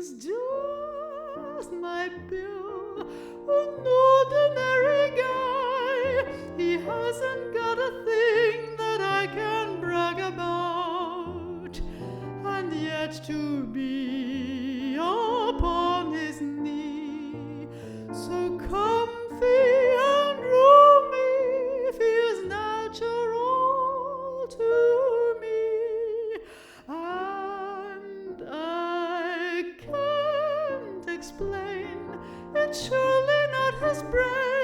He's just my Bill, an ordinary guy. He hasn't got a thing that I can brag about, and yet to be upon his knee, so comfy and roomy, feels natural to me, and I can't explain, it's surely not his brain.